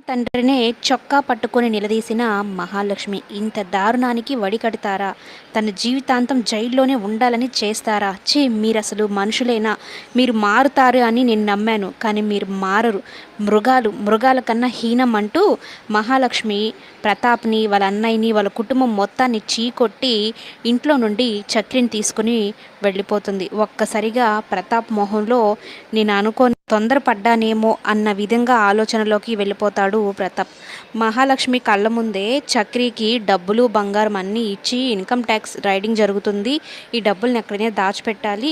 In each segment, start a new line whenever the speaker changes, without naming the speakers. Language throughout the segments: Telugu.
తండ్రినే చొక్కా పట్టుకొని నిలదీసిన మహాలక్ష్మి ఇంత దారుణానికి వడికడతారా? తన జీవితాంతం జైల్లోనే ఉండాలని చేస్తారా? ఛీ! మీరసలు మనుషులేనా? మీరు మారుతారు అని నేను నమ్మాను. కానీ మీరు మారరు. మృగాల కన్నా హీనం అంటూ మహాలక్ష్మి ప్రతాప్‌ని, వాళ్ళ అన్నయ్యని, వాళ్ళ కుటుంబం మొత్తాన్ని చీకొట్టి ఇంట్లో నుండి చక్రిని తీసుకొని వెళ్ళిపోతుంది. ఒక్కసారిగా ప్రతాప్ మొహంలో నేను అనుకోని తొందరపడ్డానేమో అన్న విధంగా ఆలోచనలోకి వెళ్ళిపోతాడు ప్రతాప్. మహాలక్ష్మి కళ్ళ ముందే చక్రికి డబ్బులు, బంగారం అన్నీ ఇచ్చి ఇన్కమ్ ట్యాక్స్ రైడింగ్ జరుగుతుంది. ఈ డబ్బుల్ని ఎక్కడైనా దాచిపెట్టాలి.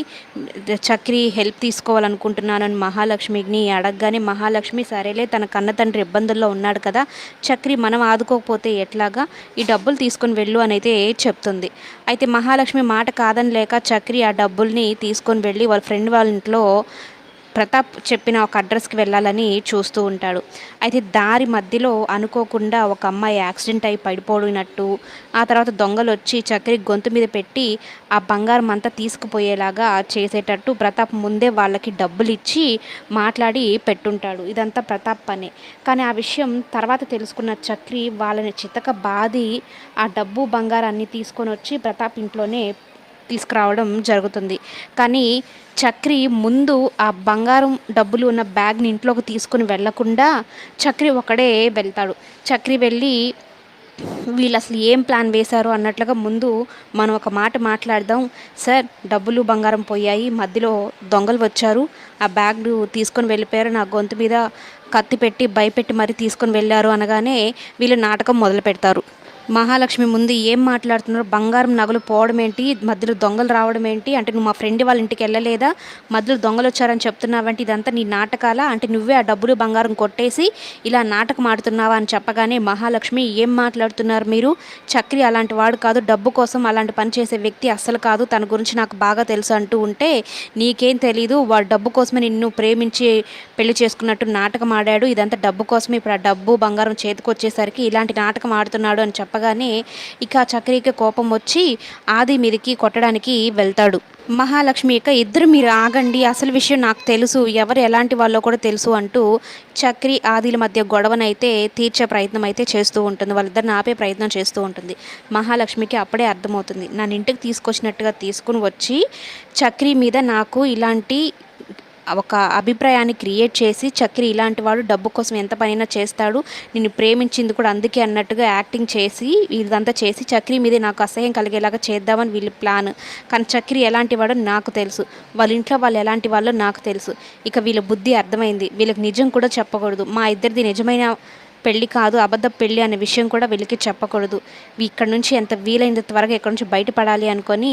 చక్రి హెల్ప్ తీసుకోవాలనుకుంటున్నానని మహాలక్ష్మిని అడగగానే మహాలక్ష్మి సరేలే తన కన్న తండ్రి ఇబ్బందుల్లో ఉన్నాడు కదా, చక్రి మనం ఆదుకోకపోతే ఎట్లాగా, ఈ డబ్బులు తీసుకొని వెళ్ళు అని అయితే చెప్తుంది. అయితే మహాలక్ష్మి మాట కాదని లేక చక్రి ఆ డబ్బుల్ని తీసుకొని వెళ్ళి వాళ్ళ ఫ్రెండ్ వాళ్ళ ఇంట్లో ప్రతాప్ చెప్పిన ఒక అడ్రస్కి వెళ్ళాలని చూస్తూ ఉంటాడు. అయితే దారి మధ్యలో అనుకోకుండా ఒక అమ్మాయి యాక్సిడెంట్ అయి పడిపోయినట్టు, ఆ తర్వాత దొంగలు వచ్చి చక్రి గొంతు మీద పెట్టి ఆ బంగారం అంతా తీసుకుపోయేలాగా చేసేటట్టు ప్రతాప్ ముందే వాళ్ళకి డబ్బులు ఇచ్చి మాట్లాడి పెట్టుంటాడు. ఇదంతా ప్రతాప్ పనే. కానీ ఆ విషయం తర్వాత తెలుసుకున్న చక్రి వాళ్ళని చితక బాది ఆ డబ్బు బంగారాన్ని తీసుకొని వచ్చి ప్రతాప్ ఇంట్లోనే తీసుకురావడం జరుగుతుంది. కానీ చక్రి ముందు ఆ బంగారం డబ్బులు ఉన్న బ్యాగ్ని ఇంట్లోకి తీసుకుని వెళ్ళకుండా చక్రి ఒకడే వెళ్తాడు. చక్రి వెళ్ళి వీళ్ళు అసలు ఏం ప్లాన్ వేశారు అన్నట్లుగా ముందు మనం ఒక మాట మాట్లాడదాం సార్, డబ్బులు బంగారం పోయాయి, మధ్యలో దొంగలు వచ్చారు, ఆ బ్యాగ్ తీసుకొని వెళ్ళిపోయారు, నా గొంతు మీద కత్తి పెట్టి భయపెట్టి మరీ తీసుకొని వెళ్ళారు అనగానే వీళ్ళు నాటకం మొదలు పెడతారు. మహాలక్ష్మి ముందు ఏం మాట్లాడుతున్నారు, బంగారం నగలు పోవడం ఏంటి, మధ్యలో దొంగలు రావడం ఏంటి, అంటే నువ్వు మా ఫ్రెండ్ వాళ్ళ ఇంటికి వెళ్ళలేదా, మధ్యలో దొంగలు వచ్చారని చెప్తున్నావంటే ఇదంతా నీ నాటకాలా, అంటే నువ్వే ఆ డబ్బులు బంగారం కొట్టేసి ఇలా నాటకం ఆడుతున్నావా అని చెప్పగానే మహాలక్ష్మి ఏం మాట్లాడుతున్నారు మీరు, చక్రి అలాంటి వాడు కాదు, డబ్బు కోసం అలాంటి పని చేసే వ్యక్తి అస్సలు కాదు, తన గురించి నాకు బాగా తెలుసు అంటూ ఉంటే నీకేం తెలీదు, వాడు డబ్బు కోసమే నిన్ను ప్రేమించి పెళ్లి చేసుకున్నట్టు నాటకం ఆడాడు, ఇదంతా డబ్బు కోసమే, ఇప్పుడు ఆ డబ్బు బంగారం చేతికి వచ్చేసరికి ఇలాంటి నాటకం ఆడుతున్నాడు అని చెప్పగానే ఇక చక్రికి కోపం వచ్చి ఆది మీదకి కొట్టడానికి వెళ్తాడు. మహాలక్ష్మి ఇక ఇద్దరు మీరు ఆగండి, అసలు విషయం నాకు తెలుసు, ఎవరు ఎలాంటి వాళ్ళో కూడా తెలుసు అంటూ చక్రి ఆదిల మధ్య గొడవనైతే తీర్చే ప్రయత్నం అయితే చేస్తూ ఉంటుంది. వాళ్ళిద్దరిని ఆపే ప్రయత్నం చేస్తూ ఉంటుంది. మహాలక్ష్మికి అప్పుడే అర్థమవుతుంది, నన్ను ఇంటికి తీసుకొచ్చినట్టుగా తీసుకుని వచ్చి చక్రి మీద నాకు ఇలాంటి ఒక అభిప్రాయాన్ని క్రియేట్ చేసి చక్రి ఇలాంటి వాడు డబ్బు కోసం ఎంత పనైనా చేస్తాడు, నిన్ను ప్రేమించింది కూడా అందుకే అన్నట్టుగా యాక్టింగ్ చేసి ఇదంతా చేసి చక్రి మీదే నాకు అసహ్యం కలిగేలాగా చేద్దామని వీళ్ళ ప్లాన్. కానీ చక్రి ఎలాంటి వాడో నాకు తెలుసు, వాళ్ళ ఇంట్లో వాళ్ళు ఎలాంటి వాళ్ళో నాకు తెలుసు. ఇక వీళ్ళ బుద్ధి అర్థమైంది, వీళ్ళకి నిజం కూడా చెప్పకూడదు, మా ఇద్దరిది నిజమైన పెళ్ళి కాదు అబద్ధ పెళ్ళి అనే విషయం కూడా వీళ్ళకి చెప్పకూడదు, ఇక్కడ నుంచి ఎంత వీలైనంత త్వరగా ఇక్కడ నుంచి బయటపడాలి అనుకొని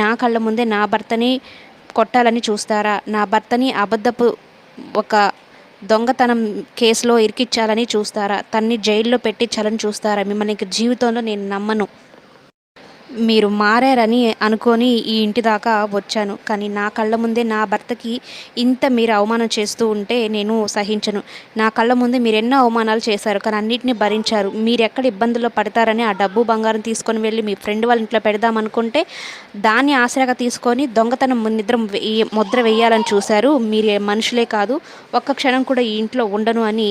నా కళ్ళ ముందే నా భర్తని కొట్టాలని చూస్తారా, నా భర్తని అబద్ధపు ఒక దొంగతనం కేసులో ఇరికించాలని చూస్తారా, తన్ని జైల్లో పెట్టించాలని చూస్తారా, మిమ్మల్ని ఇంక జీవితంలో నేను నమ్మను, మీరు మారారని అనుకొని ఈ ఇంటి దాకా వచ్చాను, కానీ నా కళ్ళ ముందే నా భర్తకి ఇంత మీరు అవమానం చేస్తూ ఉంటే నేను సహించను. నా కళ్ళ ముందే మీరు ఎన్నో అవమానాలు చేశారు, కానీ అన్నిటిని భరించారు. మీరు ఎక్కడ ఇబ్బందుల్లో పడతారని ఆ డబ్బు బంగారం తీసుకొని వెళ్ళి మీ ఫ్రెండ్ వాళ్ళ ఇంట్లో పెడదామనుకుంటే దాన్ని ఆసరాగా తీసుకొని దొంగతనం ముద్ర వేయాలని చూశారు. మీరే మనుషులే కాదు, ఒక్క క్షణం కూడా ఈ ఇంట్లో ఉండను అని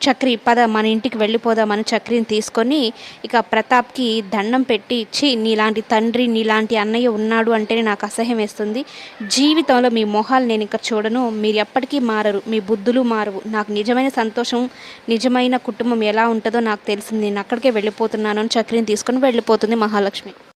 చక్రి పద మన ఇంటికి వెళ్ళిపోదామని చక్రిని తీసుకొని ఇక ప్రతాప్కి దండం పెట్టి ఇచ్చి నీలాంటి తండ్రి నీలాంటి అన్నయ్య ఉన్నాడు అంటేనే నాకు అసహ్యం వేస్తుంది, జీవితంలో మీ మొహాలు నేను ఇంకా చూడను, మీరు ఎప్పటికీ మారరు, మీ బుద్ధులు మారవు, నాకు నిజమైన సంతోషం నిజమైన కుటుంబం ఎలా ఉంటుందో నాకు తెలిసింది, నేను అక్కడికే వెళ్ళిపోతున్నాను అని చక్రిని తీసుకొని వెళ్ళిపోతుంది మహాలక్ష్మి.